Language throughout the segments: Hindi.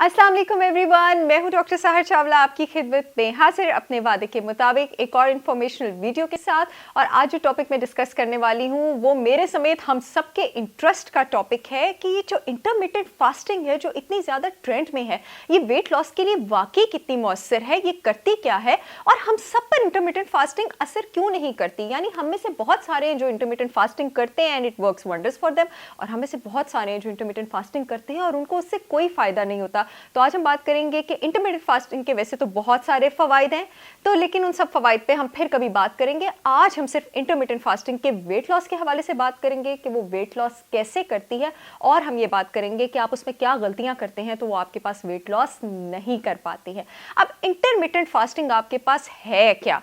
अस्सलाम वालेकुम एवरीवन, मैं हूं डॉक्टर सहर चावला आपकी खिदमत में हाजिर अपने वादे के मुताबिक एक और इन्फॉर्मेशनल वीडियो के साथ। और आज जो टॉपिक मैं डिस्कस करने वाली हूं वो मेरे समेत हम सबके इंटरेस्ट का टॉपिक है कि ये जो इंटरमिटेंट फास्टिंग है जो इतनी ज़्यादा ट्रेंड में है, ये वेट लॉस के लिए वाकई कितनी मौसर है, ये करती क्या है और हम सब पर इंटरमिटेंट फास्टिंग असर क्यों नहीं करती। यानी हम में से बहुत सारे जो इंटरमिटेंट फास्टिंग करते हैं and it works wonders for them, और हम में से बहुत सारे हैं जो इंटरमिटेंट फास्टिंग करते हैं और उनको उससे कोई फ़ायदा नहीं होता। तो आज हम बात करेंगे कि इंटरमिटेंट फास्टिंग के वैसे तो बहुत सारे फ़वाइद हैं, तो लेकिन उन सब फ़वाइद पे हम फिर कभी बात करेंगे। आज हम सिर्फ इंटरमिटेंट फास्टिंग के वेट लॉस के हवाले से बात करेंगे कि वो वेट लॉस कैसे करती है, और हम ये बात करेंगे कि आप उसमें क्या गलतियां करते हैं तो वो आपके पास वेट लॉस नहीं कर पाती है। अब इंटरमिटेंट फास्टिंग आपके पास है क्या?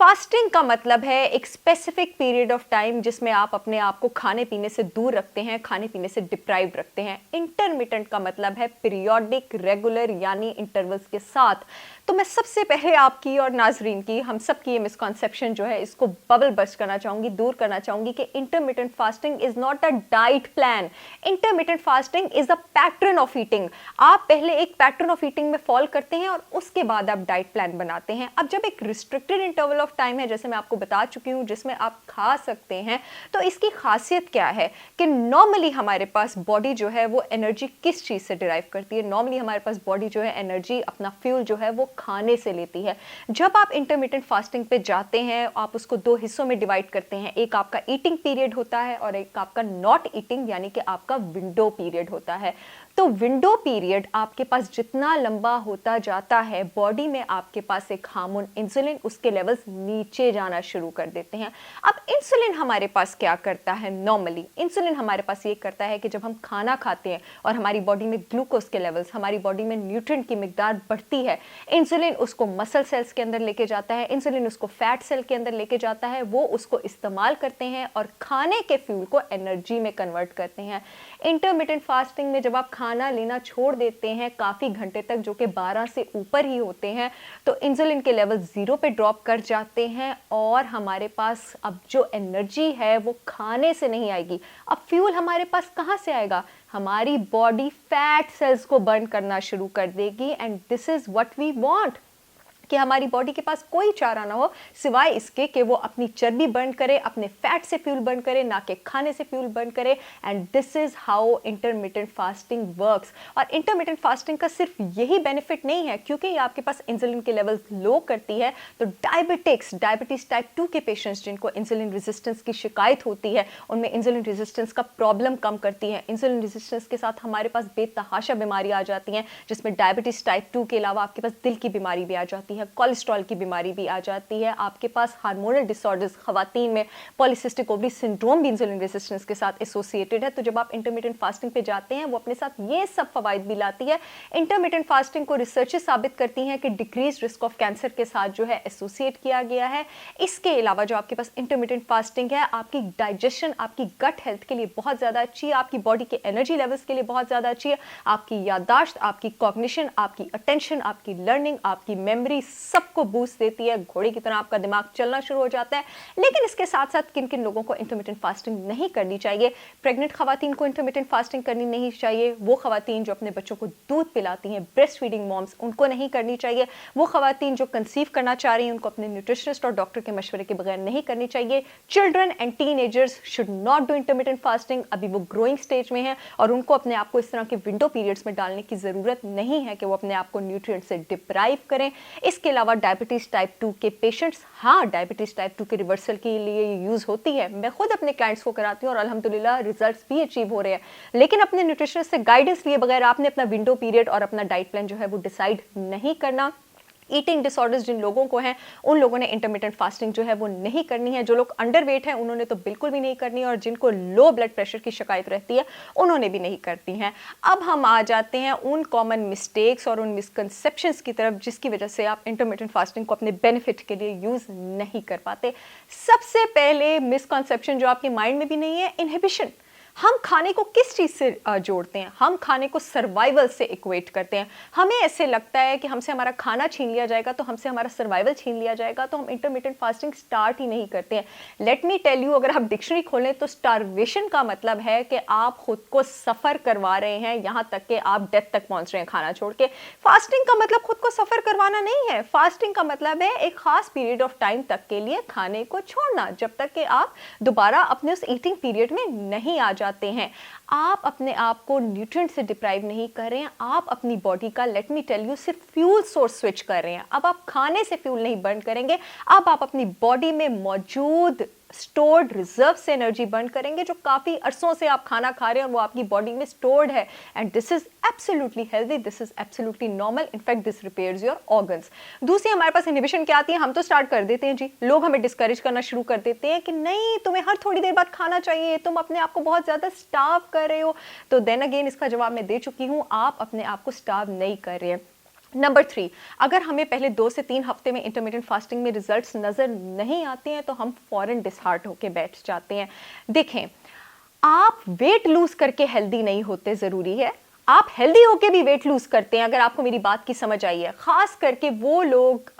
फास्टिंग का मतलब है एक स्पेसिफिक पीरियड ऑफ टाइम जिसमें आप अपने आप को खाने पीने से दूर रखते हैं, खाने पीने से डिप्राइव रखते हैं। इंटरमिटेंट का मतलब है पीरियोडिक, रेगुलर यानी इंटरवल्स के साथ। तो मैं सबसे पहले आपकी और नाजरीन की, हम सब की ये मिसकॉन्सेप्शन जो है इसको बबल बस्ट करना चाहूँगी, दूर करना चाहूँगी कि intermittent fasting is not a diet plan. Intermittent fasting is a pattern of eating. आप पहले एक पैटर्न ऑफ ईटिंग में फॉलो करते हैं और उसके बाद आप डाइट प्लान बनाते हैं। अब जब एक रिस्ट्रिक्टेड इंटरवल ऑफ टाइम है, जैसे मैं आपको बता चुकी हूँ, जिसमें आप खा सकते हैं, तो इसकी खासियत क्या है कि नॉर्मली हमारे पास बॉडी जो है वो एनर्जी किस चीज़ से डिराइव करती है? नॉर्मली हमारे पास बॉडी जो है एनर्जी, अपना फ्यूल जो है वो खाने से लेती है। जब आप इंटरमिटेंट फास्टिंग पे जाते हैं, आप उसको दो हिस्सों में डिवाइड करते हैं। एक आपका ईटिंग पीरियड होता है और एक आपका नॉट ईटिंग यानी कि आपका विंडो पीरियड होता है। तो विंडो पीरियड आपके पास जितना लंबा होता जाता है, बॉडी में आपके पास एक हार्मोन इंसुलिन, उसके लेवल्स नीचे जाना शुरू कर देते हैं। अब इंसुलिन हमारे पास क्या करता है? नॉर्मली इंसुलिन हमारे पास ये करता है कि जब हम खाना खाते हैं और हमारी बॉडी में ग्लूकोज के लेवल्स, हमारी बॉडी में न्यूट्रिएंट की मिकदार बढ़ती है, इंसुलिन उसको मसल सेल्स के अंदर लेके जाता है, इंसुलिन उसको फैट सेल के अंदर लेके जाता है, वो उसको इस्तेमाल करते हैं और खाने के फ्यूल को एनर्जी में कन्वर्ट करते हैं। इंटरमिटेंट फास्टिंग में जब आप खाना लेना छोड़ देते हैं काफ़ी घंटे तक, जो कि 12 से ऊपर ही होते हैं, तो इंसुलिन के लेवल 0 पे ड्रॉप कर जाते हैं और हमारे पास अब जो एनर्जी है वो खाने से नहीं आएगी। अब फ्यूल हमारे पास कहाँ से आएगा? हमारी बॉडी फैट सेल्स को बर्न करना शुरू कर देगी, and this is what we want, कि हमारी बॉडी के पास कोई चारा ना हो सिवाय इसके कि वो अपनी चर्बी बर्न करे, अपने फैट से फ्यूल बर्न करे, ना कि खाने से फ्यूल बर्न करे। And this is how intermittent fasting works. और इंटरमिटेंट फास्टिंग का सिर्फ यही बेनिफिट नहीं है, क्योंकि ये आपके पास इंसुलिन के लेवल्स लो करती है, तो डायबिटीज टाइप 2 के पेशेंट्स जिनको इंसुलिन रेजिस्टेंस की शिकायत होती है, उनमें इंसुलिन रेजिस्टेंस का प्रॉब्लम कम करती है। इंसुलिन रेजिस्टेंस के साथ हमारे पास बेतहाशा बीमारी आ जाती हैं, जिसमें डायबिटीज टाइप 2 के अलावा आपके पास दिल की बीमारी भी आ जाती है, कोलेस्ट्रॉल की बीमारी भी आ जाती है, आपके पास हार्मोनल डिसऑर्डर्स, खवातीन में पॉलीसिस्टिक ओवरी सिंड्रोम भी इंसुलिन रेजिस्टेंस के साथ एसोसिएटेड है। तो जब आप इंटरमिटेंट फास्टिंग पे जाते हैं, वो अपने साथ ये सब फवाइद भी लाती है। इंटरमिटेंट फास्टिंग को रिसर्चेस साबित करती हैं कि डिक्रीज रिस्क ऑफ कैंसर के साथ जो है एसोसिएट किया गया है। इसके अलावा जो आपके पास इंटरमिटेंट फास्टिंग है, आपकी डाइजेशन, आपकी गट हेल्थ के लिए बहुत ज़्यादा अच्छी है, आपकी बॉडी के एनर्जी लेवल्स के लिए बहुत ज़्यादा अच्छी है, आपकी याददाश्त, आपकी कॉग्निशन, आपकी अटेंशन, आपकी लर्निंग, आपकी मेमोरी, सबको बूस्ट देती है। घोड़े की तरह आपका दिमाग चलना शुरू हो जाता है। लेकिन इसके साथ साथ किन किन लोगों को इंटरमिटेंट फास्टिंग नहीं करनी चाहिए? प्रेग्नेंट खवातीन को इंटरमिटेंट फास्टिंग करनी नहीं चाहिए। वो खवातीन जो अपने बच्चों को दूध पिलाती हैं, ब्रेस्ट फीडिंग मॉम्स, उनको नहीं करनी चाहिए। वो खवातीन जो कंसीव करना चाह रही हैं, उनको अपने न्यूट्रिशनिस्ट और डॉक्टर के मशवरे के बगैर नहीं करनी चाहिए। Children and teenagers should not do intermittent fasting. अभी वो ग्रोइंग स्टेज में है और उनको अपने आप को इस तरह के विंडो पीरियड्स में डालने की ज़रूरत नहीं है कि वो अपने आप को न्यूट्रिएंट से डिप्राइव करें। इसके अलावा डायबिटीज टाइप 2 के पेशेंट्स, हाँ, डायबिटीज टाइप 2 के रिवर्सल के लिए यूज होती है। मैं खुद अपने क्लाइंट्स को कराती हूँ और अल्हम्दुलिल्लाह रिजल्ट्स भी अचीव हो रहे हैं। लेकिन अपने न्यूट्रिशनिस्ट से गाइडेंस लिए बगैर आपने अपना विंडो पीरियड और अपना डाइट प्लान जो है वो डिसाइड नहीं करना। ईटिंग डिसऑर्डर्स जिन लोगों को हैं, उन लोगों ने इंटरमिटेंट फास्टिंग जो है वो नहीं करनी है। जो लोग अंडरवेट हैं उन्होंने तो बिल्कुल भी नहीं करनी है, और जिनको लो ब्लड प्रेशर की शिकायत रहती है उन्होंने भी नहीं करती हैं। अब हम आ जाते हैं उन कॉमन मिस्टेक्स और उन मिसकंसेप्शंस की तरफ जिसकी वजह से आप इंटरमिटेंट फास्टिंग को अपने बेनिफिट के लिए यूज नहीं कर पाते। सबसे पहले मिसकंसेप्शन जो आपके माइंड में भी नहीं है, इनहिबिशन। हम खाने को किस चीज़ से जोड़ते हैं? हम खाने को सर्वाइवल से इक्वेट करते हैं। हमें ऐसे लगता है कि हमसे हमारा खाना छीन लिया जाएगा तो हमसे हमारा सर्वाइवल छीन लिया जाएगा, तो हम इंटरमिटेंट फास्टिंग स्टार्ट ही नहीं करते हैं। लेट मी टेल यू, अगर आप डिक्शनरी खोलें तो स्टारवेशन का मतलब है कि आप खुद को सफ़र करवा रहे हैं, यहाँ तक कि आप डेथ तक पहुँच रहे हैं खाना छोड़ के। फास्टिंग का मतलब खुद को सफ़र करवाना नहीं है। फास्टिंग का मतलब है एक खास पीरियड ऑफ टाइम तक के लिए खाने को छोड़ना, जब तक कि आप दोबारा अपने उस ईटिंग पीरियड में नहीं आ जाते हैं। आप अपने आप को न्यूट्रिएंट से डिप्राइव नहीं कर रहे हैं, आप अपनी बॉडी का, लेट मी टेल यू, सिर्फ फ्यूल सोर्स स्विच कर रहे हैं। अब आप खाने से फ्यूल नहीं बर्न करेंगे, अब आप अपनी बॉडी में मौजूद स्टोर्ड रिजर्व से एनर्जी बर्न करेंगे, जो काफ़ी अरसों से आप खाना खा रहे हैं और वो आपकी बॉडी में स्टोर्ड है। And this is absolutely healthy, this is absolutely normal, in fact this repairs your organs. दूसरी हमारे पास इनहिबिशन क्या आती है? हम तो स्टार्ट कर देते हैं जी, लोग हमें डिस्करेज करना शुरू कर देते हैं कि नहीं, तुम्हें हर थोड़ी देर बाद खाना चाहिए, तुम अपने आप को बहुत ज़्यादा स्टार्व कर रहे हो। तो देन अगेन इसका जवाब मैं दे चुकी हूँ, आप अपने आप को स्टार्व नहीं कर रहे हैं। नंबर 3, अगर हमें पहले 2 से 3 हफ्ते में इंटरमीडिएट फास्टिंग में रिजल्ट्स नज़र नहीं आते हैं तो हम फौरन डिसहार्ट होके बैठ जाते हैं। देखें, आप वेट लूज करके हेल्दी नहीं होते, ज़रूरी है आप हेल्दी होके भी वेट लूज करते हैं, अगर आपको मेरी बात की समझ आई है। खास करके वो लोग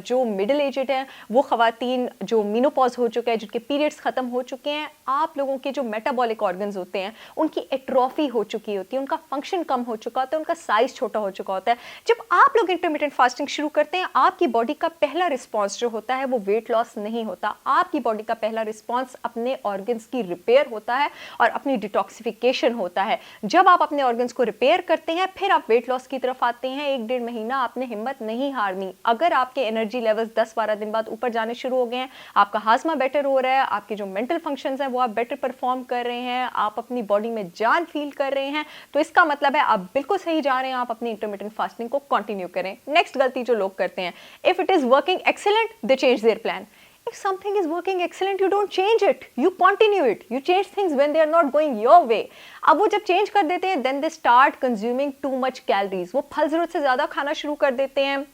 जो मिडिल एजेड हैं, वो खवातीन जो मीनोपॉज हो चुका है, जिनके पीरियड्स खत्म हो चुके हैं, आप लोगों के जो मेटाबॉलिक ऑर्गन्स होते हैं उनकी एट्रोफी हो चुकी होती है, उनका फंक्शन कम हो चुका होता है, उनका साइज छोटा हो चुका होता है। जब आप लोग इंटरमीडिएट फास्टिंग शुरू करते हैं, आपकी बॉडी का पहला रिस्पॉन्स जो होता है वो वेट लॉस नहीं होता। आपकी बॉडी का पहला रिस्पॉन्स अपने ऑर्गन्स की रिपेयर होता है और अपनी डिटॉक्सिफिकेशन होता है। जब आप अपने ऑर्गन्स को रिपेयर करते हैं, फिर आप वेट लॉस की तरफ आते हैं। 1-1.5 महीना आपने हिम्मत नहीं हारनी। अगर आपके एनर्जी लेवल्स 10-12 दिन बाद ऊपर जाने शुरू हो गए हैं, आपका हाजमा बेटर हो रहा है, आपके जो मेंटल फंक्शंस हैं वो आप बेटर परफॉर्म कर रहे हैं, आप अपनी बॉडी में जान फील कर रहे हैं, तो इसका मतलब है आप बिल्कुल सही जा रहे हैं, आप अपनी इंटरमिटेंट फास्टिंग को कंटिन्यू करें। नेक्स्ट गलती जो लोग करते हैं, if it is working excellent, they change their plan. If something is working excellent, you don't change it. You continue it. You change things when they are not going your way. अब वो जब चेंज कर देते हैं, then they start consuming too much calories. वो फल ज़रूरत से ज़्यादा खाना शुरू कर देते हैं,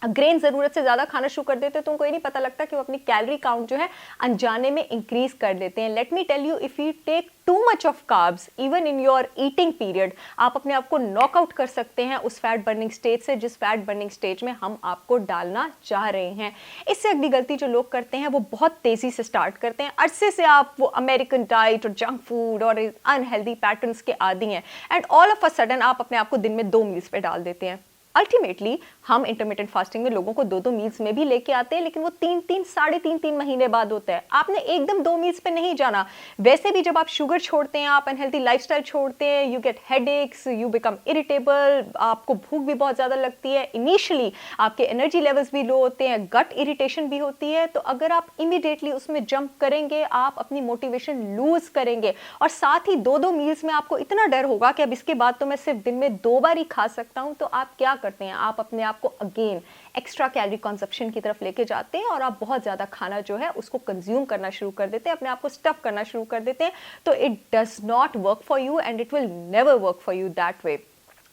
ग्रेन ज़रूरत से ज़्यादा खाना शुरू कर देते हैं, तो उनको ये नहीं पता लगता कि वो अपनी कैलोरी काउंट जो है अनजाने में इंक्रीज कर देते हैं। Let me tell you, if you take too much of carbs even in your eating period, आप अपने आप को नॉकआउट कर सकते हैं उस फैट बर्निंग स्टेज से, जिस फैट बर्निंग स्टेज में हम आपको डालना चाह रहे हैं। इससे अगली गलती जो लोग करते हैं वो बहुत तेज़ी से स्टार्ट करते हैं। अरसे से आप वो अमेरिकन डाइट और जंक फूड और अनहेल्दी पैटर्न्स के आदी हैं, and all of a sudden आप अपने आप को दिन में 2 मील्स पे डाल देते हैं। अल्टीमेटली हम इंटरमिटेंट फास्टिंग में लोगों को 2-2 मील्स में भी लेके आते हैं, लेकिन वो 3-3, साढ़े 3 महीने बाद होता है। आपने एकदम 2 मील्स पे नहीं जाना। वैसे भी जब आप शुगर छोड़ते हैं, आप अनहेल्दी लाइफस्टाइल छोड़ते हैं, you get headaches, you become irritable, आपको भूख भी बहुत ज़्यादा लगती है, इनिशियली आपके एनर्जी लेवल्स भी लो होते हैं, गट इरिटेशन भी होती है। तो अगर आप इमीडिएटली उसमें जंप करेंगे, आप अपनी मोटिवेशन लूज करेंगे, और साथ ही 2-2 मील्स में आपको इतना डर होगा कि अब इसके बाद तो मैं सिर्फ दिन में 2 बार ही खा सकता हूँ, तो आप क्या करते हैं? आप अपने आप को अगेन एक्स्ट्रा कैलोरी कंजप्शन की तरफ लेके जाते हैं और आप बहुत ज़्यादा खाना जो है उसको कंज्यूम करना शुरू कर देते हैं, अपने आप को स्टफ करना शुरू कर देते हैं। तो it does not work for you and it will never work for you that way.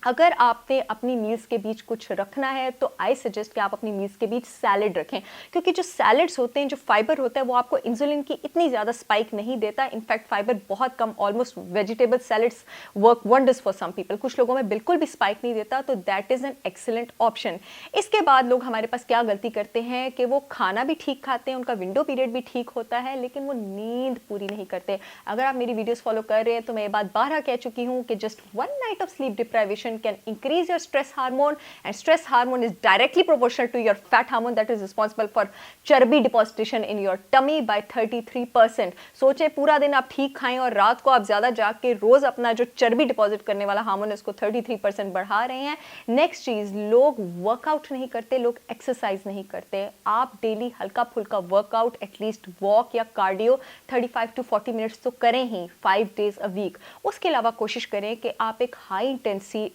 अगर आपने अपनी मील्स के बीच कुछ रखना है तो आई सजेस्ट कि आप अपनी मील्स के बीच सैलेड रखें, क्योंकि जो सैलेड्स होते हैं, जो फाइबर होता है, वो आपको इंसुलिन की इतनी ज़्यादा स्पाइक नहीं देता। इनफैक्ट फाइबर बहुत कम, almost vegetable salads work wonders for some people. कुछ लोगों में बिल्कुल भी स्पाइक नहीं देता, तो that is an excellent option. इसके बाद लोग हमारे पास क्या गलती करते हैं कि वो खाना भी ठीक खाते हैं, उनका विंडो पीरियड भी ठीक होता है, लेकिन वो नींद पूरी नहीं करते। अगर आप मेरी वीडियोज़ फॉलो कर रहे हैं तो मैं ये बात 12 कह चुकी हूँ कि just 1 night of sleep deprivation can increase your stress hormone, and stress hormone is directly proportional to your fat hormone that is responsible for चर्बी deposition in your tummy by 33%। सोचे पूरा दिन आप ठीक खाएं और रात को आप ज्यादा जाग के रोज अपना जो चर्बी डिपॉजिट करने वाला हार्मोन है उसको 33% बढ़ा रहे हैं। नेक्स्ट चीज, लोग वर्कआउट नहीं करते, लोग एक्सरसाइज नहीं करते। आप डेली हल्का फुल्का वर्कआउट, एटलीस्ट वॉक या कार्डियो 35 to 40 मिनट्स तो करें ही 5 days a week। उसके अलावा कोशिश करें कि आप एक हाई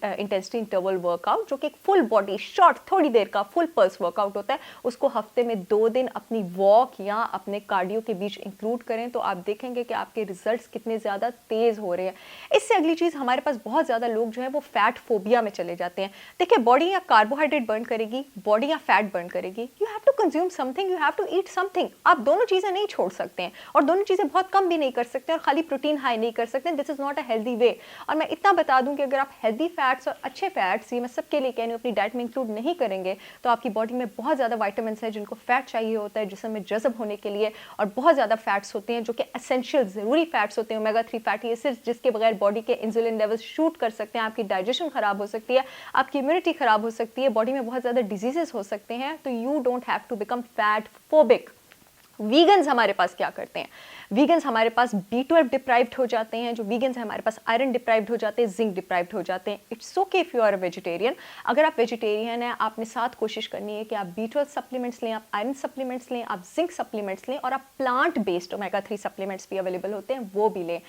इंटेंसिटी इंटरवल वर्कआउट, जो कि एक फुल बॉडी शॉर्ट थोड़ी देर का फुल पल्स वर्कआउट होता है, उसको हफ्ते में 2 दिन अपनी वॉक या अपने कार्डियो के बीच इंक्लूड करें तो आप देखेंगे कि आपके रिजल्ट्स कितने ज़्यादा तेज़ हो रहे हैं। इससे अगली चीज़, हमारे पास बहुत ज़्यादा लोग जो है वो फैट फोबिया में चले जाते हैं। देखिए, बॉडी या कार्बोहाइड्रेट बर्न करेगी, बॉडी या फैट बर्न करेगी, you have to consume something, you have to eat something. आप दोनों चीज़ें नहीं छोड़ सकते हैं और दोनों चीज़ें बहुत कम भी नहीं कर सकते और खाली प्रोटीन हाई नहीं कर सकते। This is not a healthy way. और मैं इतना बता दूं कि अगर आप हेल्दी फैट्स और अच्छे फैट्स, ये मैं सबके लिए कह रही हूँ, अपनी डाइट में इंक्लूड नहीं करेंगे तो आपकी बॉडी में बहुत ज़्यादा वाइटामिन है जिनको फैट चाहिए होता है जिसम में जज़ब होने के लिए, और बहुत ज़्यादा फैट्स होते हैं जो कि एसेंशियल ज़रूरी फैट्स होते हैं, ओमेगा 3 फैटी एसिड्स, जिसके बगैर बॉडी के इंसुलिन लेवल्स शूट कर सकते हैं, आपकी डाइजेशन खराब हो सकती है, आपकी इम्यूनिटी खराब हो सकती है, बॉडी में बहुत ज़्यादा डिजीजेस हो सकते हैं। तो you don't have to become fat phobic. Vegans हमारे पास क्या करते हैं? वीगन्स हमारे पास B12 डिप्राइव्ड हो जाते हैं, जो वीगन्स हैं हमारे पास आयरन डिप्राइव्ड हो जाते हैं, जिंक डिप्राइव्ड हो जाते हैं। It's okay if you are a vegetarian. अगर आप वेजिटेरियन हैं, आपने साथ कोशिश करनी है कि आप B12 सप्लीमेंट्स लें, आप आयरन सप्लीमेंट्स लें, आप जिंक सप्लीमेंट्स लें, और आप प्लांट बेस्ड ओमेगा 3 सप्लीमेंट्स भी अवेलेबल होते हैं, वो भी लें।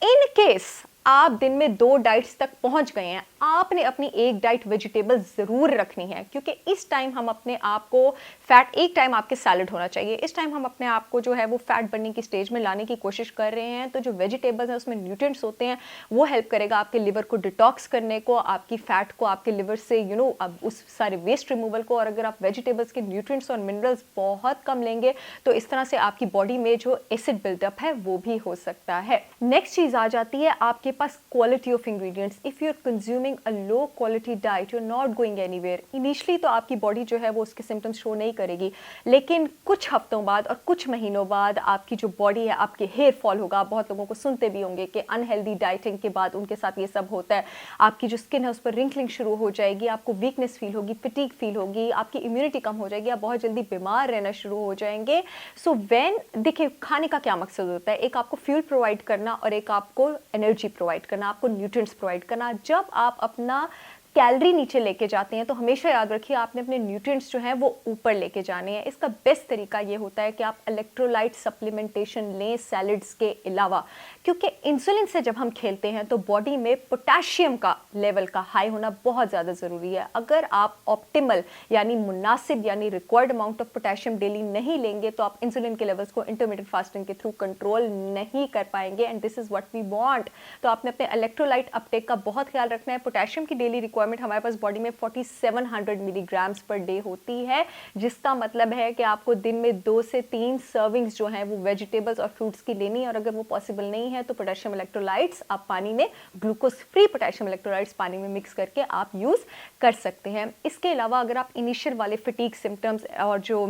इन केस आप दिन में 2 डाइट्स तक पहुंच गए हैं, आपने अपनी एक डाइट वेजिटेबल जरूर रखनी है, क्योंकि इस टाइम हम अपने आप को फैट, एक टाइम आपके सैलड होना चाहिए, इस टाइम हम अपने आप को जो है वो फैट बर्निंग की स्टेज में लाने की कोशिश कर रहे हैं। तो जो वेजिटेबल्स हैं उसमें न्यूट्रिएंट्स होते हैं, वो हेल्प करेगा आपके लिवर को डिटॉक्स करने को, आपकी फैट को आपके लिवर से अब उस सारे वेस्ट रिमूवल को। और अगर आप वेजिटेबल्स के न्यूट्रिएंट्स और मिनरल्स बहुत कम लेंगे तो इस तरह से आपकी बॉडी में जो एसिड बिल्डअप है वो भी हो सकता है। नेक्स्ट चीज आ जाती है आपके पास quality of ingredients. If you are consuming a low quality diet, you are not going anywhere. Initially तो आपकी बॉडी जो है वो उसके सिम्टम्स शो नहीं करेगी, लेकिन कुछ हफ्तों बाद और कुछ महीनों बाद आपकी जो बॉडी है, आपके हेयर फॉल होगा। बहुत लोगों को सुनते भी होंगे कि अनहेल्दी डाइटिंग के बाद उनके साथ ये सब होता है। आपकी जो स्किन है उस पर रिंकलिंग शुरू हो जाएगी, आपको वीकनेस फील होगी, फटीग फील होगी, आपकी इम्यूनिटी कम हो जाएगी, आप बहुत जल्दी बीमार रहना शुरू हो जाएंगे। सो देखिए, खाने का क्या मकसद होता है? एक आपको फ्यूल प्रोवाइड करना और एक आपको एनर्जी प्रोवाइड करना, आपको न्यूट्रिएंट्स प्रोवाइड करना। जब आप अपना कैलोरी नीचे लेके जाते हैं तो हमेशा याद रखिए आपने अपने न्यूट्रिएंट्स जो हैं वो ऊपर लेके जाने हैं। इसका बेस्ट तरीका ये होता है कि आप इलेक्ट्रोलाइट सप्लीमेंटेशन लें सैलिड्स के अलावा, क्योंकि इंसुलिन से जब हम खेलते हैं तो बॉडी में पोटेशियम का लेवल का हाई होना बहुत ज़्यादा ज़रूरी है। अगर आप ऑप्टिमल यानी मुनासिब यानी required amount of potassium daily नहीं लेंगे तो आप इंसुलिन के लेवल्स को इंटरमिटेंट फास्टिंग के थ्रू कंट्रोल नहीं कर पाएंगे, and this is what we want. तो आपने अपने इलेक्ट्रोलाइट अपटेक का बहुत ख्याल रखना है। पोटेशियम की डेली रिक्वायरमेंट हमारे पास बॉडी में 4700 मिलीग्राम्स पर डे होती है, जिसका मतलब है कि आपको दिन में 2 से 3 सर्विंग्स जो हैं वो वेजिटेबल्स और फ्रूट्स की लेनी है। और अगर वो पॉसिबल नहीं है तो पोटेशियम इलेक्ट्रोलाइट्स आप पानी में, ग्लूकोज फ्री पोटेशियम इलेक्ट्रोलाइट्स पानी में मिक्स करके आप यूज कर सकते हैं। इसके अलावा अगर आप इनिशियल वाले फटीग सिम्टम्स और जो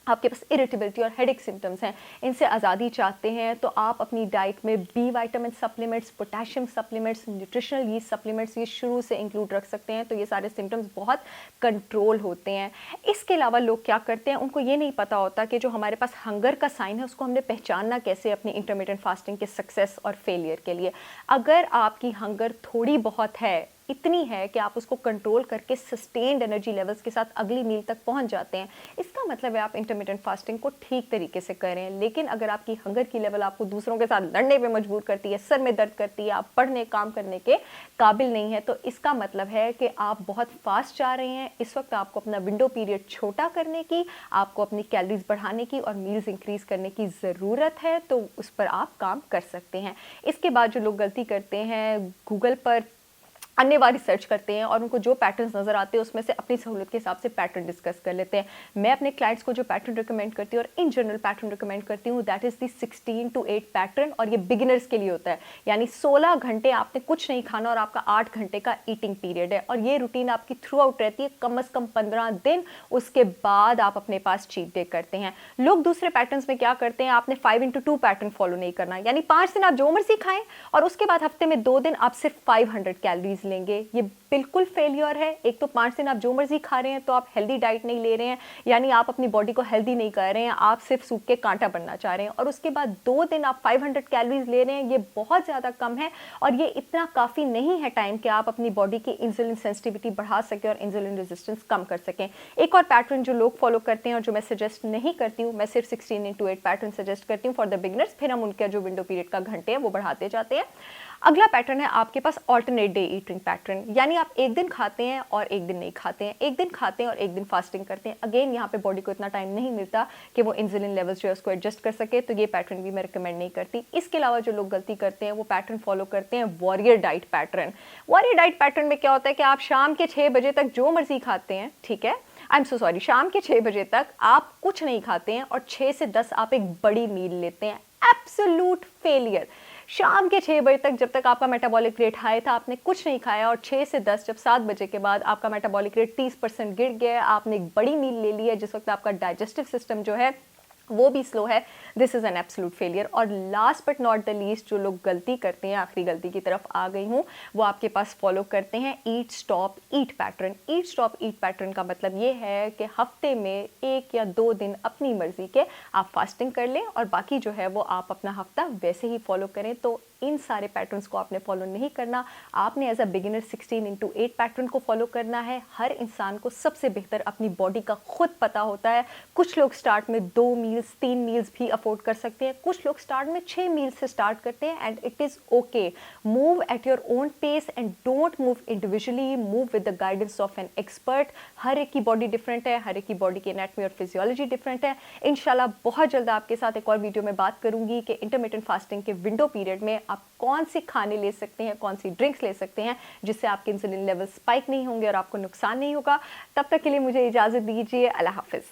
आपके पास इरिटेबिलिटी और हेडेक सिम्टम्स हैं, इनसे आज़ादी चाहते हैं तो आप अपनी डाइट में B vitamin supplements, potassium supplements, nutritional yeast supplements ये शुरू से इंक्लूड रख सकते हैं। तो ये सारे सिम्टम्स बहुत कंट्रोल होते हैं। इसके अलावा लोग क्या करते हैं, उनको ये नहीं पता होता कि जो हमारे पास हंगर का साइन है उसको हमने पहचानना कैसे अपनी इंटरमिटेंट फास्टिंग के सक्सेस और फेलियर के लिए। अगर आपकी हंगर थोड़ी बहुत है, इतनी है कि आप उसको कंट्रोल करके सस्टेन्ड एनर्जी लेवल्स के साथ अगली मील तक पहुंच जाते हैं, इसका मतलब है आप इंटरमिटेंट फास्टिंग को ठीक तरीके से कर रहे हैं। लेकिन अगर आपकी हंगर की लेवल आपको दूसरों के साथ लड़ने पे मजबूर करती है, सर में दर्द करती है, आप पढ़ने काम करने के काबिल नहीं है, तो इसका मतलब है कि आप बहुत फास्ट जा रहे हैं। इस वक्त आपको अपना विंडो पीरियड छोटा करने की, आपको अपनी कैलोरीज बढ़ाने की और मील्स इंक्रीज करने की ज़रूरत है, तो उस पर आप काम कर सकते हैं। इसके बाद जो लोग गलती करते हैं, गूगल पर अन्यवार रिसर्च करते हैं और उनको जो पैटर्न्स नज़र आते हैं उसमें से अपनी सहूलत के हिसाब से पैटर्न डिस्कस कर लेते हैं। मैं अपने क्लाइंट्स को जो पैटर्न रिकमेंड करती हूँ और इन जनरल पैटर्न रिकमेंड करती हूँ, that is the 16 to 8 pattern, और ये बिगिनर्स के लिए होता है। यानी 16 घंटे आपने कुछ नहीं खाना और आपका 8 घंटे का ईटिंग पीरियड है, और ये रूटीन आपकी थ्रू आउट रहती है कम से कम 15 दिन। उसके बाद आप अपने पास चीट डे करते हैं। लोग दूसरे पैटर्न्स में क्या करते हैं, आपने 5x2 पैटर्न फॉलो नहीं करना, यानी 5 दिन आप जो मर्जी खाएं और उसके बाद हफ्ते में 2 दिन आप सिर्फ 500 कैलोरीज लेंगे। ये बिल्कुल फेलियर है। एक तो 5 दिन आप जो मर्जी खा रहे हैं तो आप हेल्दी डाइट नहीं ले रहे हैं, यानी आप अपनी बॉडी को हेल्दी नहीं कर रहे हैं, आप सिर्फ सूख के कांटा बनना चाह रहे हैं। और उसके बाद 2 दिन आप 500 कैलोरीज ले रहे हैं, ये बहुत ज़्यादा कम है और ये इतना काफ़ी नहीं है टाइम कि आप अपनी बॉडी की इंसुलिन सेंसिटिविटी बढ़ा सकें और इंसुलिन रेजिस्टेंस कम कर सकें। एक और पैटर्न जो लोग फॉलो करते हैं और जो मैं सजेस्ट नहीं करती हूँ, मैं सिर्फ 16 into 8 पैटर्न सजेस्ट करती हूँ फॉर द बिगनर्स, फिर हम उनका जो विंडो पीरियड का घंटे हैं वो बढ़ाते जाते हैं। अगला पैटर्न है आपके पास ऑल्टरनेट डे ईटिंग पैटर्न, यानी आप एक दिन खाते हैं और एक दिन नहीं खाते हैं, एक दिन खाते हैं और एक दिन फास्टिंग करते हैं। अगेन यहाँ पे बॉडी को इतना टाइम नहीं मिलता कि वो इंसुलिन लेवल्स जो है उसको एडजस्ट कर सके, तो ये पैटर्न भी मैं रिकमेंड नहीं करती। इसके अलावा जो लोग गलती करते हैं वो पैटर्न फॉलो करते हैं warrior diet pattern. Warrior diet pattern में क्या होता है कि आप शाम के 6 बजे तक जो मर्जी खाते हैं, ठीक है, आई एम सो सॉरी, शाम के 6 बजे तक आप कुछ नहीं खाते हैं और 6 से 10 आप एक बड़ी मील लेते हैं। Absolute failure. शाम के 6 बजे तक जब तक आपका मेटाबॉलिक रेट हाई था आपने कुछ नहीं खाया, और 6 से 10 जब 7 बजे के बाद आपका मेटाबॉलिक रेट 30% गिर गया, आपने एक बड़ी मील ले ली है, जिस वक्त आपका डाइजेस्टिव सिस्टम जो है वो भी स्लो है, this is an absolute failure. और last but not the least जो लोग गलती करते हैं, आखिरी गलती की तरफ आ गई हूँ, वो आपके पास फॉलो करते हैं ईट स्टॉप ईट पैटर्न। ईट स्टॉप ईट पैटर्न का मतलब ये है कि हफ्ते में 1 या 2 दिन अपनी मर्जी के आप फास्टिंग कर लें और बाकी जो है वो आप अपना हफ्ता वैसे ही फॉलो करें। तो इन सारे पैटर्न्स को आपने फॉलो नहीं करना, आपने as a beginner 16x8 pattern को फॉलो करना है। हर इंसान को सबसे बेहतर अपनी बॉडी का खुद पता होता है। कुछ लोग स्टार्ट में 2 मील्स 3 मील्स भी अफोर्ड कर सकते हैं, कुछ लोग स्टार्ट में 6 मील्स से स्टार्ट करते हैं, and it is okay. Move at your own pace and don't move individually, move with the guidance of an expert. हर एक की बॉडी डिफरेंट है, हर एक की बॉडी की एनाटमी और फिजियोलॉजी डिफरेंट है। इंशाल्लाह बहुत जल्द आपके साथ एक और वीडियो में बात करूंगी कि इंटरमिटेंट फास्टिंग के विंडो पीरियड में आप कौन से खाने ले सकते हैं, कौन सी ड्रिंक्स ले सकते हैं जिससे आपके इंसुलिन लेवल स्पाइक नहीं होंगे और आपको नुकसान नहीं होगा। तब तक के लिए मुझे इजाज़त दीजिए। अल्लाह हाफिज़।